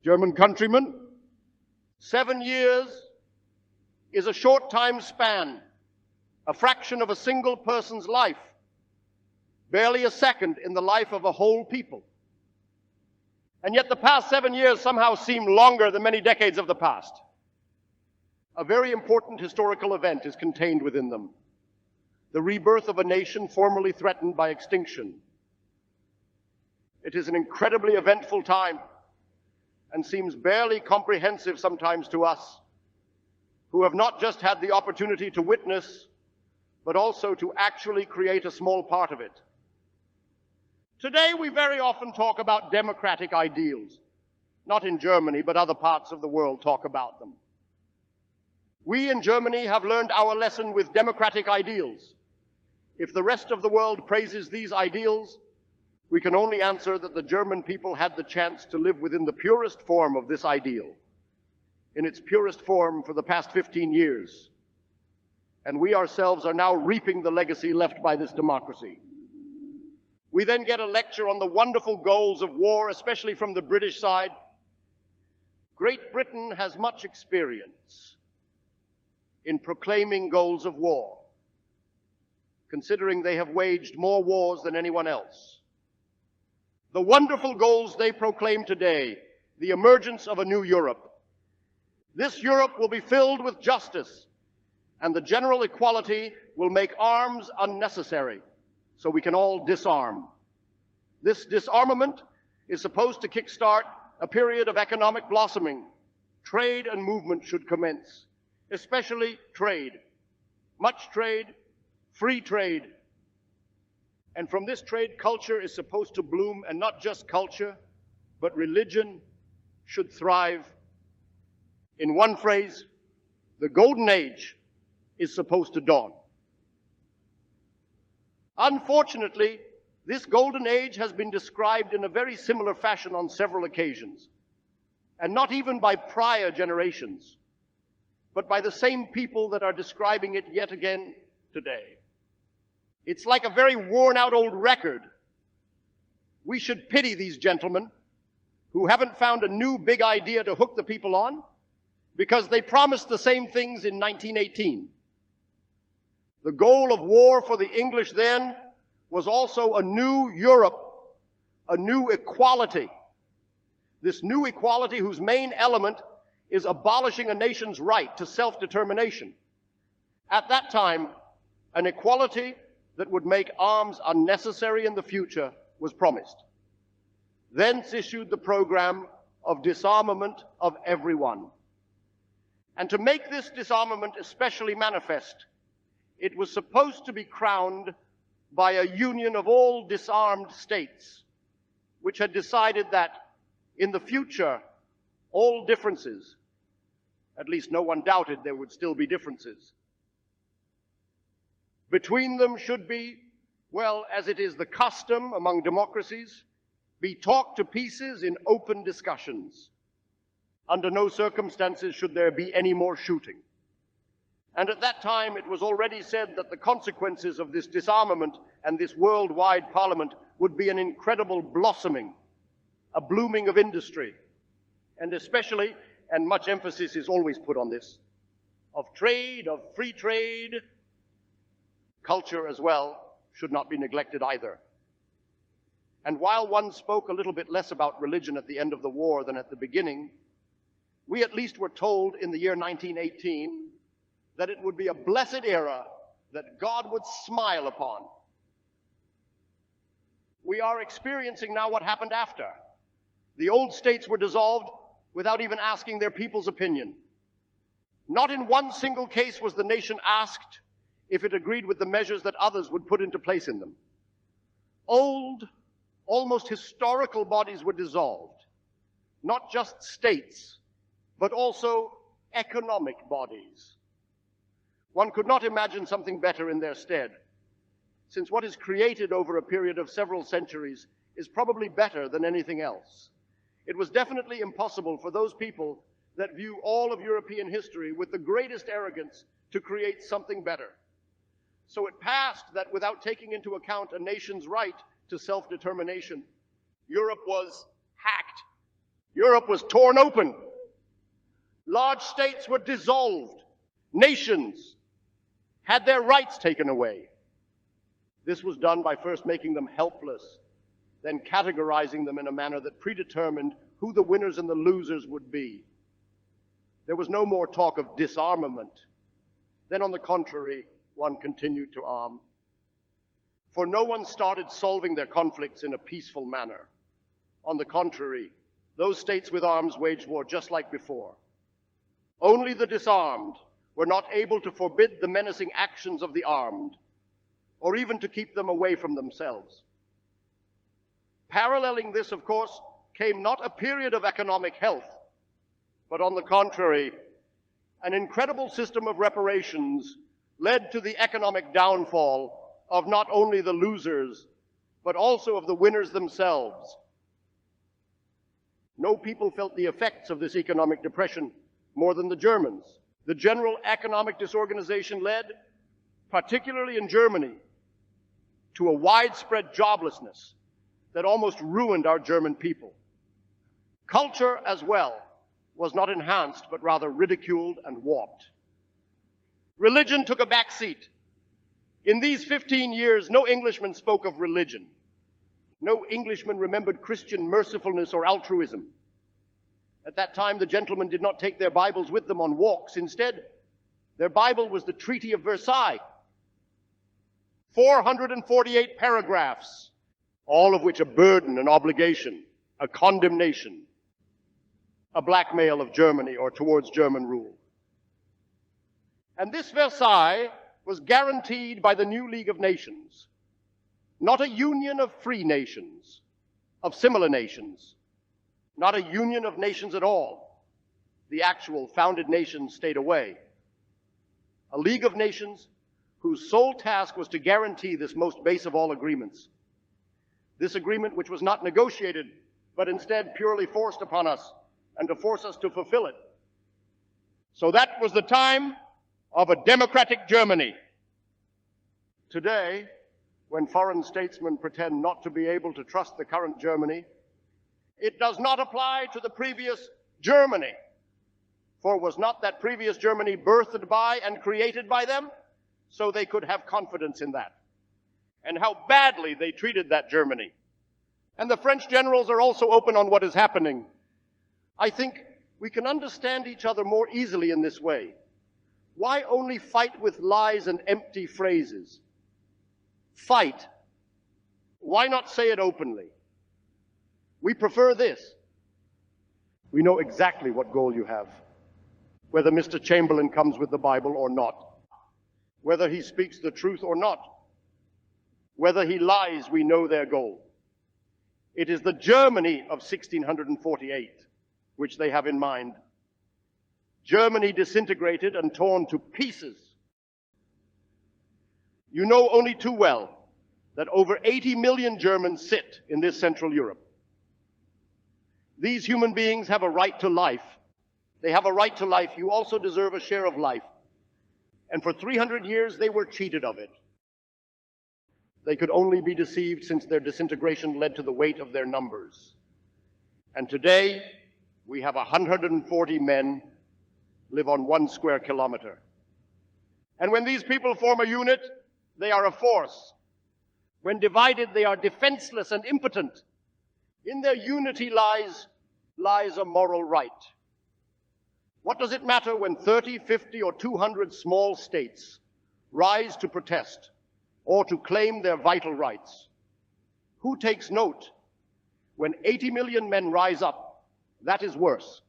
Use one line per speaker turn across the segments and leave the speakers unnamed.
German countrymen, 7 years is a short time span, a fraction of a single person's life, barely a second in the life of a whole people. And yet the past 7 years somehow seem longer than many decades of the past. A very important historical event is contained within them: the rebirth of a nation formerly threatened by extinction. It is an incredibly eventful time and seems barely comprehensive sometimes to us, who have not just had the opportunity to witness, but also to actually create a small part of it. Today, we very often talk about democratic ideals. Not in Germany, but other parts of the world talk about them. We in Germany have learned our lesson with democratic ideals. If the rest of the world praises these ideals, we can only answer that the German people had the chance to live within the purest form of this ideal, in its purest form for the past 15 years. And we ourselves are now reaping the legacy left by this democracy. We then get a lecture on the wonderful goals of war, especially from the British side. Great Britain has much experience in proclaiming goals of war, considering they have waged more wars than anyone else. The wonderful goals they proclaim today, the emergence of a new Europe. This Europe will be filled with justice, and the general equality will make arms unnecessary, so we can all disarm. This disarmament is supposed to kickstart a period of economic blossoming. Trade and movement should commence, especially trade. Much trade, free trade. And from this trade, culture is supposed to bloom, and not just culture, but religion should thrive. In one phrase, the golden age is supposed to dawn. Unfortunately, this golden age has been described in a very similar fashion on several occasions, and not even by prior generations, but by the same people that are describing it yet again today. It's like a very worn-out old record. We should pity these gentlemen who haven't found a new big idea to hook the people on, because they promised the same things in 1918. The goal of war for the English then was also a new Europe, a new equality. This new equality whose main element is abolishing a nation's right to self-determination. At that time, an equality that would make arms unnecessary in the future was promised. Thence issued the program of disarmament of everyone. And to make this disarmament especially manifest, it was supposed to be crowned by a union of all disarmed states, which had decided that in the future, all differences, at least no one doubted there would still be differences, between them should be, well, as it is the custom among democracies, be talked to pieces in open discussions. Under no circumstances should there be any more shooting. And at that time, it was already said that the consequences of this disarmament and this worldwide parliament would be an incredible blossoming, a blooming of industry, and especially, and much emphasis is always put on this, of trade, of free trade. Culture as well should not be neglected either. And while one spoke a little bit less about religion at the end of the war than at the beginning, we at least were told in the year 1918 that it would be a blessed era that God would smile upon. We are experiencing now what happened after. The old states were dissolved without even asking their people's opinion. Not in one single case was the nation asked if it agreed with the measures that others would put into place in them. Old, almost historical bodies were dissolved, not just states, but also economic bodies. One could not imagine something better in their stead, since what is created over a period of several centuries is probably better than anything else. It was definitely impossible for those people that view all of European history with the greatest arrogance to create something better. So it passed that without taking into account a nation's right to self-determination, Europe was hacked. Europe was torn open. Large states were dissolved. Nations had their rights taken away. This was done by first making them helpless, then categorizing them in a manner that predetermined who the winners and the losers would be. There was no more talk of disarmament. Then, on the contrary, one continued to arm. For no one started solving their conflicts in a peaceful manner. On the contrary, those states with arms waged war just like before. Only the disarmed were not able to forbid the menacing actions of the armed, or even to keep them away from themselves. Paralleling this, of course, came not a period of economic health, but on the contrary, an incredible system of reparations led to the economic downfall of not only the losers, but also of the winners themselves. No people felt the effects of this economic depression more than the Germans. The general economic disorganization led, particularly in Germany, to a widespread joblessness that almost ruined our German people. Culture, as well, was not enhanced, but rather ridiculed and warped. Religion took a back seat. In these 15 years, no Englishman spoke of religion. No Englishman remembered Christian mercifulness or altruism. At that time, the gentlemen did not take their Bibles with them on walks. Instead, their Bible was the Treaty of Versailles. 448 paragraphs, all of which a burden, an obligation, a condemnation, a blackmail of Germany or towards German rule. And this Versailles was guaranteed by the new League of Nations, not a union of free nations, of similar nations, not a union of nations at all. The actual founded nations stayed away. A League of Nations whose sole task was to guarantee this most base of all agreements. This agreement which was not negotiated, but instead purely forced upon us, and to force us to fulfill it. So that was the time of a democratic Germany. Today, when foreign statesmen pretend not to be able to trust the current Germany, it does not apply to the previous Germany. For was not that previous Germany birthed by and created by them? So they could have confidence in that. And how badly they treated that Germany. And the French generals are also open on what is happening. I think we can understand each other more easily in this way. Why only fight with lies and empty phrases? Fight. Why not say it openly? We prefer this. We know exactly what goal you have, whether Mr. Chamberlain comes with the Bible or not, whether he speaks the truth or not, whether he lies, we know their goal. It is the Germany of 1648 which they have in mind. Germany disintegrated and torn to pieces. You know only too well that over 80 million Germans sit in this Central Europe. These human beings have a right to life. They have a right to life. You also deserve a share of life. And for 300 years, they were cheated of it. They could only be deceived since their disintegration led to the weight of their numbers. And today, we have 140 men live on 1 square kilometer. And when these people form a unit, they are a force. When divided, they are defenseless and impotent. In their unity lies a moral right. What does it matter when 30, 50, or 200 small states rise to protest or to claim their vital rights? Who takes note? When 80 million men rise up, that is worse.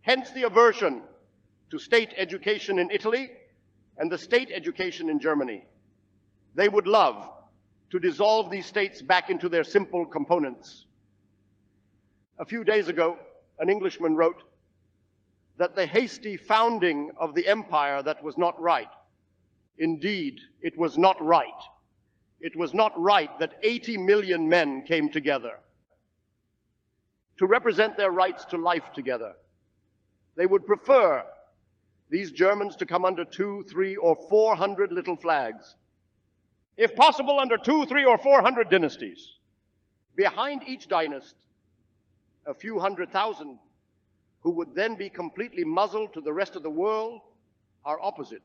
Hence the aversion to state education in Italy and the state education in Germany. They would love to dissolve these states back into their simple components. A few days ago, an Englishman wrote that the hasty founding of the empire that was not right. Indeed, it was not right. It was not right that 80 million men came together to represent their rights to life together. They would prefer these Germans to come under 200, 300, or 400 little flags. If possible, under 200, 300, or 400 dynasties. Behind each dynasty, a few 100,000 who would then be completely muzzled to the rest of the world are opposite.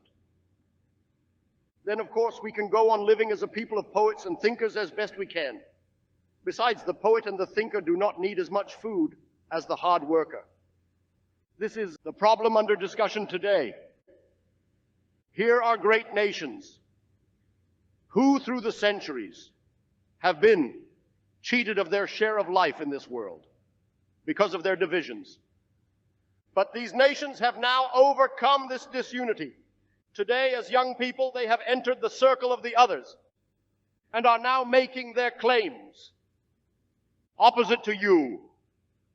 Then, of course, we can go on living as a people of poets and thinkers as best we can. Besides, the poet and the thinker do not need as much food as the hard worker. This is the problem under discussion today. Here are great nations who, through the centuries, have been cheated of their share of life in this world because of their divisions. But these nations have now overcome this disunity. Today, as young people, they have entered the circle of the others and are now making their claims. Opposite to you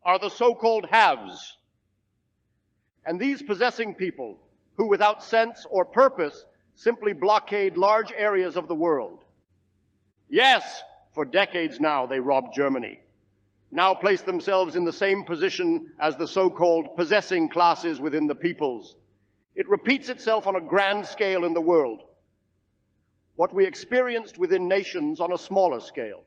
are the so-called haves. And these possessing people, who without sense or purpose simply blockade large areas of the world. Yes, for decades now they robbed Germany, now place themselves in the same position as the so-called possessing classes within the peoples. It repeats itself on a grand scale in the world. What we experienced within nations on a smaller scale.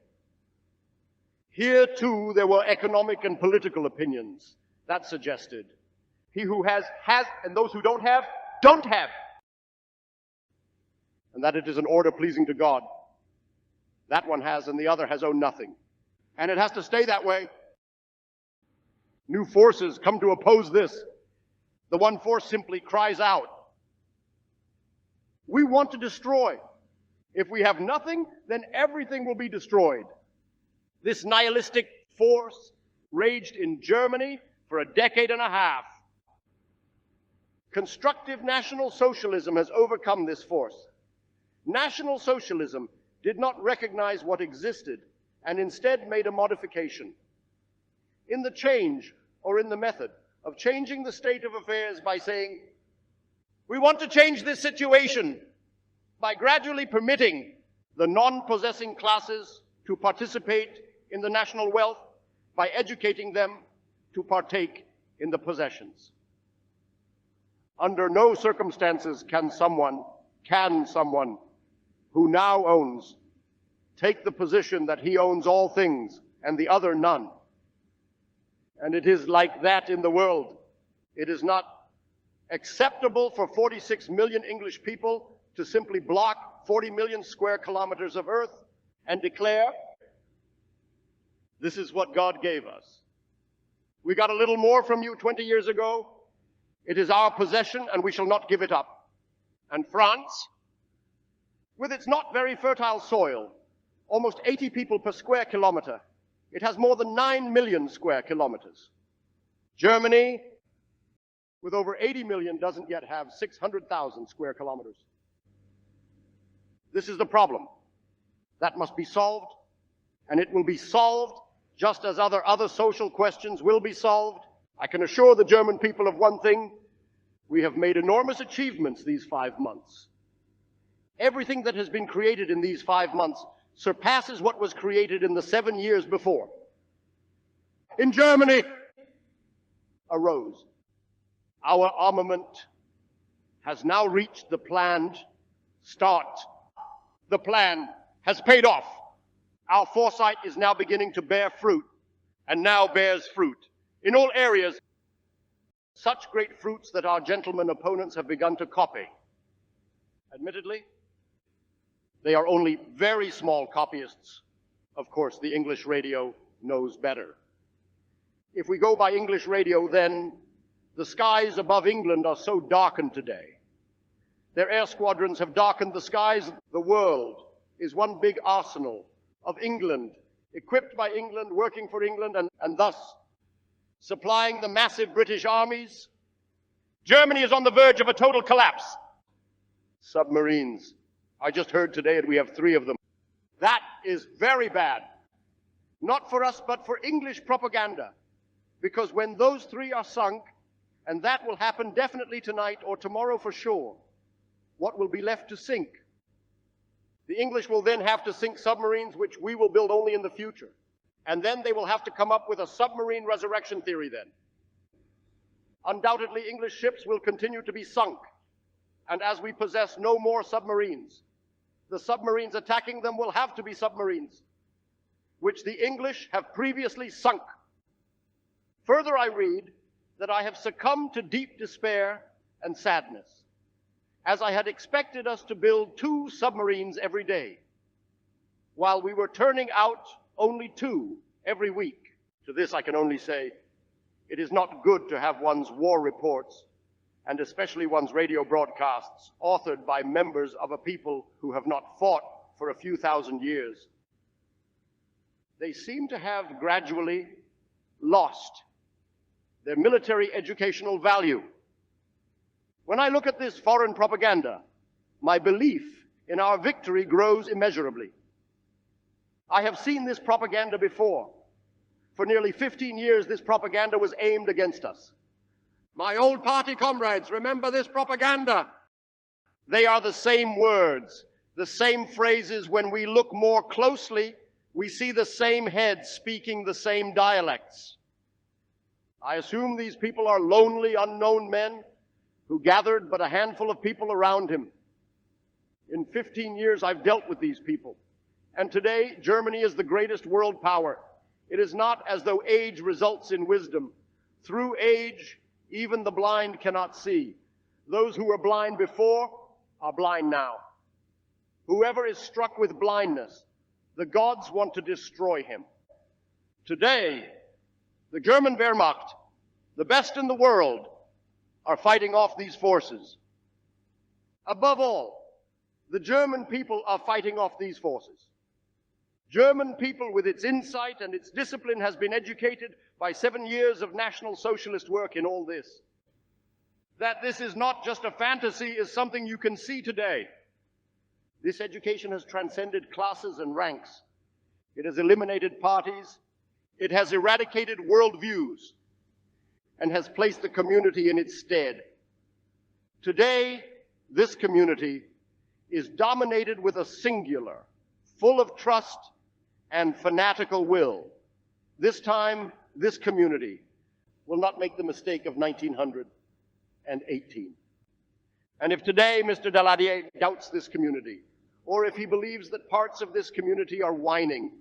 Here, too, there were economic and political opinions that suggested he who has, and those who don't have, don't have. And that it is an order pleasing to God. That one has, and the other has owned nothing. And it has to stay that way. New forces come to oppose this. The one force simply cries out. We want to destroy. If we have nothing, then everything will be destroyed. This nihilistic force raged in Germany for a decade and a half. Constructive National Socialism has overcome this force. National Socialism did not recognize what existed and instead made a modification. In the change, or in the method, of changing the state of affairs by saying, we want to change this situation by gradually permitting the non-possessing classes to participate in the national wealth, by educating them to partake in the possessions. Under no circumstances can someone who now owns take the position that he owns all things and the other none. And it is like that in the world. It is not acceptable for 46 million English people to simply block 40 million square kilometers of earth and declare, this is what God gave us. We got a little more from you 20 years ago. It is our possession and we shall not give it up. And France, with its not very fertile soil, almost 80 people per square kilometer, it has more than 9 million square kilometers. Germany, with over 80 million, doesn't yet have 600,000 square kilometers. This is the problem. That must be solved, and it will be solved just as other social questions will be solved. I can assure the German people of one thing. We have made enormous achievements these 5 months. Everything that has been created in these 5 months surpasses what was created in the 7 years before. In Germany arose. Our armament has now reached the planned start. The plan has paid off. Our foresight is now beginning to bear fruit, and now bears fruit in all areas. Such great fruits that our gentlemen opponents have begun to copy. Admittedly, they are only very small copyists. Of course, the English radio knows better. If we go by English radio, then the skies above England are so darkened today. Their air squadrons have darkened the skies. The world is one big arsenal of England, equipped by England, working for England, and thus supplying the massive British armies. Germany is on the verge of a total collapse. Submarines. I just heard today that we have 3 of them. That is very bad. Not for us, but for English propaganda. Because when those 3 are sunk, and that will happen definitely tonight or tomorrow for sure, what will be left to sink? The English will then have to sink submarines, which we will build only in the future. And then they will have to come up with a submarine resurrection theory then. Undoubtedly, English ships will continue to be sunk. And as we possess no more submarines, the submarines attacking them will have to be submarines, which the English have previously sunk. Further, I read that I have succumbed to deep despair and sadness, as I had expected us to build 2 submarines every day, while we were turning out only 2 every week. To this I can only say, it is not good to have one's war reports, and especially one's radio broadcasts, authored by members of a people who have not fought for a few thousand years. They seem to have gradually lost their military educational value. When I look at this foreign propaganda, my belief in our victory grows immeasurably. I have seen this propaganda before. For nearly 15 years, this propaganda was aimed against us. My old party comrades, remember this propaganda. They are the same words, the same phrases. When we look more closely, we see the same heads speaking the same dialects. I assume these people are lonely, unknown men who gathered but a handful of people around him. In 15 years, I've dealt with these people. And today, Germany is the greatest world power. It is not as though age results in wisdom. Through age, even the blind cannot see. Those who were blind before are blind now. Whoever is struck with blindness, the gods want to destroy him. Today, the German Wehrmacht, the best in the world, are fighting off these forces. Above all, the German people are fighting off these forces. German people, with its insight and its discipline, has been educated by 7 years of National Socialist work in all this. That this is not just a fantasy is something you can see today. This education has transcended classes and ranks. It has eliminated parties. It has eradicated worldviews and has placed the community in its stead. Today, this community is dominated with a singular, full of trust and fanatical will. This time, this community will not make the mistake of 1918. And if today Mr. Daladier doubts this community, or if he believes that parts of this community are whining,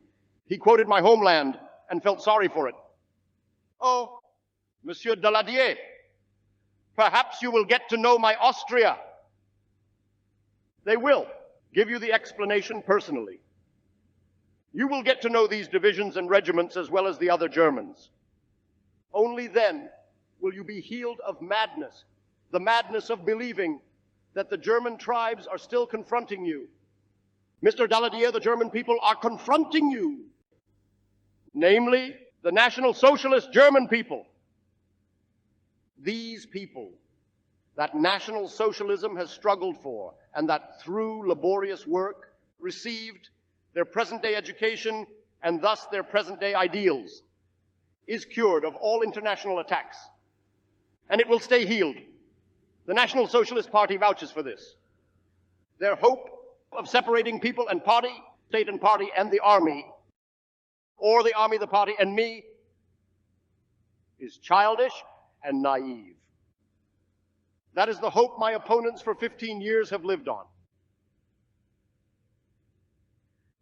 he quoted my homeland and felt sorry for it. Oh, Monsieur Daladier, perhaps you will get to know my Austria. They will give you the explanation personally. You will get to know these divisions and regiments as well as the other Germans. Only then will you be healed of madness, the madness of believing that the German tribes are still confronting you. Mr. Daladier, the German people are confronting you, namely the National Socialist German people. These people that National Socialism has struggled for, and that through laborious work received their present-day education and thus their present-day ideals, is cured of all international attacks. And it will stay healed. The National Socialist Party vouches for this. Their hope of separating people and party, state and party, and the army, or the army, the party, and me, is childish and naive. That is the hope my opponents for 15 years have lived on.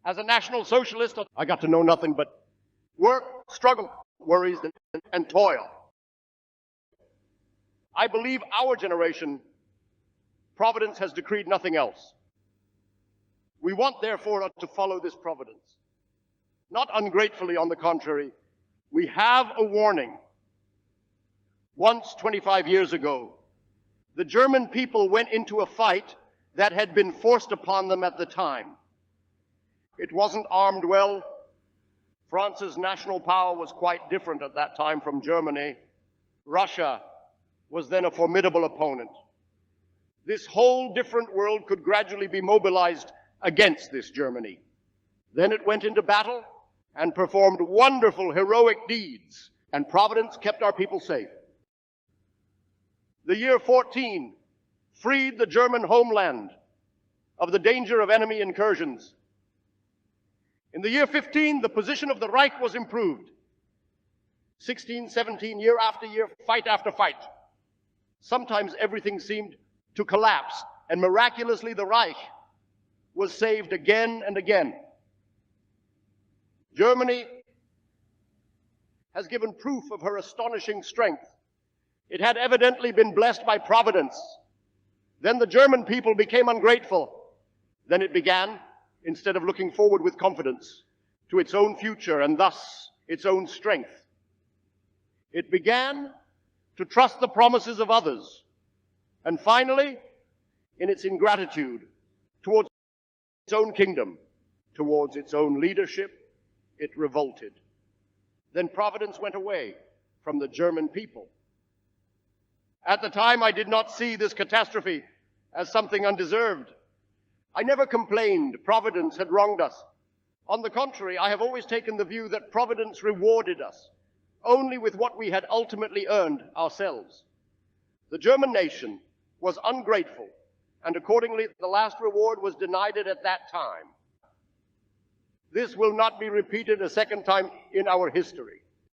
As a National Socialist, I got to know nothing but work, struggle, worries, and toil. I believe our generation, Providence has decreed nothing else. We want, therefore, to follow this providence. Not ungratefully, on the contrary, we have a warning. Once, 25 years ago, the German people went into a fight that had been forced upon them at the time. It wasn't armed well. France's national power was quite different at that time from Germany. Russia was then a formidable opponent. This whole different world could gradually be mobilized against this Germany. Then it went into battle and performed wonderful heroic deeds, and Providence kept our people safe. The year 14 freed the German homeland of the danger of enemy incursions. In the year 15, the position of the Reich was improved. 16, 17, year after year, fight after fight. Sometimes everything seemed to collapse, and miraculously the Reich was saved again and again. Germany has given proof of her astonishing strength. It had evidently been blessed by providence. Then the German people became ungrateful. Then it began, instead of looking forward with confidence to its own future and thus its own strength, it began to trust the promises of others. And finally, in its ingratitude towards its own kingdom, towards its own leadership, it revolted. Then providence went away from the German people. At the time, I did not see this catastrophe as something undeserved. I never complained providence had wronged us. On the contrary, I have always taken the view that providence rewarded us only with what we had ultimately earned ourselves. The German nation was ungrateful, and accordingly, the last reward was denied it at that time. This will not be repeated a second time in our history.